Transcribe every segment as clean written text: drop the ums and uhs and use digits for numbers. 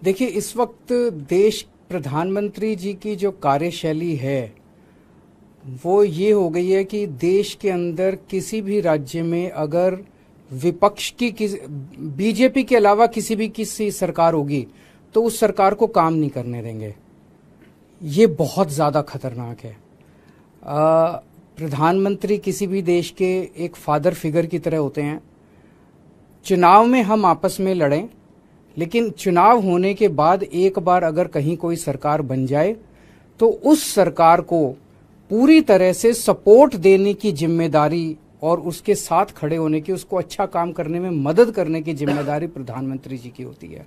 देखिए, इस वक्त देश प्रधानमंत्री जी की जो कार्यशैली है वो ये हो गई है कि देश के अंदर किसी भी राज्य में अगर विपक्ष की बीजेपी के अलावा किसी सरकार होगी तो उस सरकार को काम नहीं करने देंगे। ये बहुत ज़्यादा खतरनाक है। प्रधानमंत्री किसी भी देश के एक फादर फिगर की तरह होते हैं। चुनाव में हम आपस में लड़ें, लेकिन चुनाव होने के बाद एक बार अगर कहीं कोई सरकार बन जाए तो उस सरकार को पूरी तरह से सपोर्ट देने की जिम्मेदारी और उसके साथ खड़े होने की, उसको अच्छा काम करने में मदद करने की जिम्मेदारी प्रधानमंत्री जी की होती है।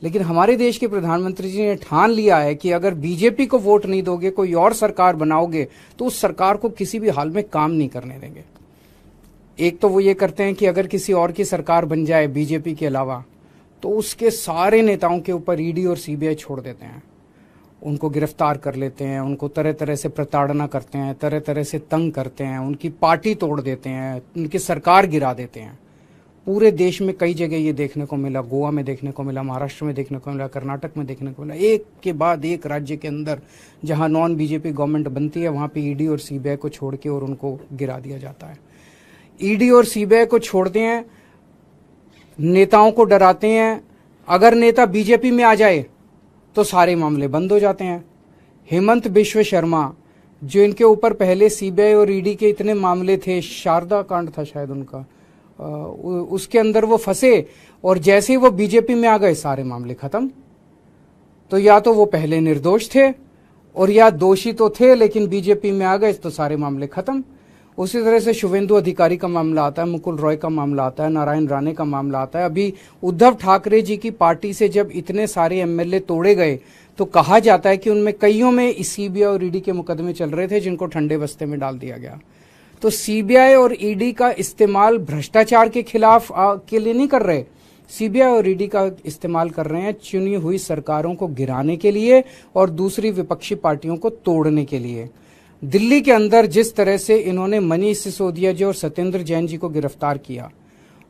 लेकिन हमारे देश के प्रधानमंत्री जी ने ठान लिया है कि अगर बीजेपी को वोट नहीं दोगे, कोई और सरकार बनाओगे तो उस सरकार को किसी भी हाल में काम नहीं करने देंगे। एक तो वो ये करते हैं कि अगर किसी और की सरकार बन जाए बीजेपी के अलावा तो उसके सारे नेताओं के ऊपर ईडी और सीबीआई छोड़ देते हैं, उनको गिरफ्तार कर लेते हैं, उनको तरह तरह से प्रताड़ना करते हैं, तरह तरह से तंग करते हैं, उनकी पार्टी तोड़ देते हैं, उनकी सरकार गिरा देते हैं। पूरे देश में कई जगह ये देखने को मिला, गोवा में देखने को मिला, महाराष्ट्र में देखने को मिला, कर्नाटक में देखने को मिला। एक के बाद एक राज्य के अंदर जहां नॉन बीजेपी गवर्नमेंट बनती है वहां पे ईडी और सीबीआई को छोड़ के और उनको गिरा दिया जाता है। ईडी और सीबीआई को छोड़ते हैं, नेताओं को डराते हैं। अगर नेता बीजेपी में आ जाए तो सारे मामले बंद हो जाते हैं। हेमंत बिश्व शर्मा, जो इनके ऊपर पहले सीबीआई और ईडी के इतने मामले थे, शारदा कांड था शायद उनका, उसके अंदर वो फंसे और जैसे ही वो बीजेपी में आ गए सारे मामले खत्म। तो या तो वो पहले निर्दोष थे और या दोषी तो थे लेकिन बीजेपी में आ गए तो सारे मामले खत्म। उसी तरह से शुभेंदु अधिकारी का मामला आता है, मुकुल रॉय का मामला आता है, नारायण राणे का मामला आता है। अभी उद्धव ठाकरे जी की पार्टी से जब इतने सारे एमएलए तोड़े गए तो कहा जाता है कि उनमें कईयों में सीबीआई और ईडी के मुकदमे चल रहे थे जिनको ठंडे बस्ते में डाल दिया गया। तो सीबीआई और ईडी का इस्तेमाल भ्रष्टाचार के खिलाफ के लिए नहीं कर रहे, सीबीआई और ईडी का इस्तेमाल कर रहे हैं चुनी हुई सरकारों को गिराने के लिए और दूसरी विपक्षी पार्टियों को तोड़ने के लिए। दिल्ली के अंदर जिस तरह से इन्होंने मनीष सिसोदिया जी और सत्येंद्र जैन जी को गिरफ्तार किया,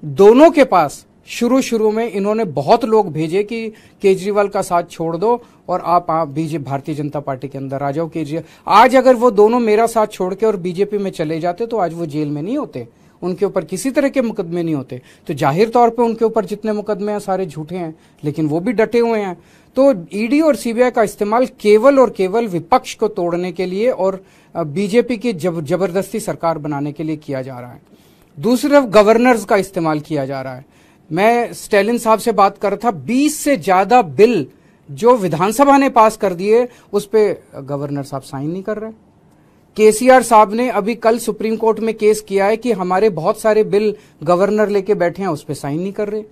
दोनों के पास शुरू में इन्होंने बहुत लोग भेजे कि केजरीवाल का साथ छोड़ दो और आप भारतीय जनता पार्टी के अंदर आ जाओ। केजरीवाल आज अगर वो दोनों मेरा साथ छोड़ के और बीजेपी में चले जाते तो आज वो जेल में नहीं होते, उनके ऊपर किसी तरह के मुकदमे नहीं होते। तो जाहिर तौर पे उनके ऊपर जितने मुकदमे हैं सारे झूठे हैं, लेकिन वो भी डटे हुए हैं। तो ईडी और सीबीआई का इस्तेमाल केवल और केवल विपक्ष को तोड़ने के लिए और बीजेपी की जबरदस्ती सरकार बनाने के लिए किया जा रहा है। दूसरी तरफ गवर्नर्स का इस्तेमाल किया जा रहा है। मैं स्टैलिन साहब से बात कर रहा था, 20 से ज्यादा बिल जो विधानसभा ने पास कर दिए उस पे गवर्नर साहब साइन नहीं कर रहे। केसीआर साहब ने अभी कल सुप्रीम कोर्ट में केस किया है कि हमारे बहुत सारे बिल गवर्नर लेके बैठे हैं, उस पे साइन नहीं कर रहे।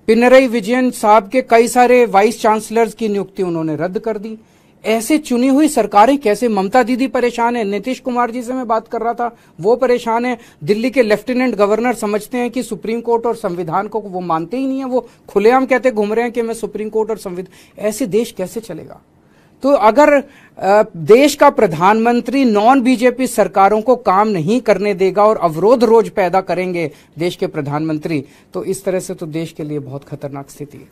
पिनरई विजयन साहब के कई सारे वाइस चांसलर्स की नियुक्ति उन्होंने रद्द कर दी। ऐसे चुनी हुई सरकारें कैसे? ममता दीदी परेशान है, नीतीश कुमार जी से मैं बात कर रहा था, वो परेशान है। दिल्ली के लेफ्टिनेंट गवर्नर समझते हैं कि सुप्रीम कोर्ट और संविधान को वो मानते ही नहीं है, वो खुलेआम कहते घूम रहे हैं कि मैं सुप्रीम कोर्ट और संविधान। ऐसे देश कैसे चलेगा? तो अगर देश का प्रधानमंत्री नॉन बीजेपी सरकारों को काम नहीं करने देगा और अवरोध रोज पैदा करेंगे देश के प्रधानमंत्री, तो इस तरह से तो देश के लिए बहुत खतरनाक स्थिति है।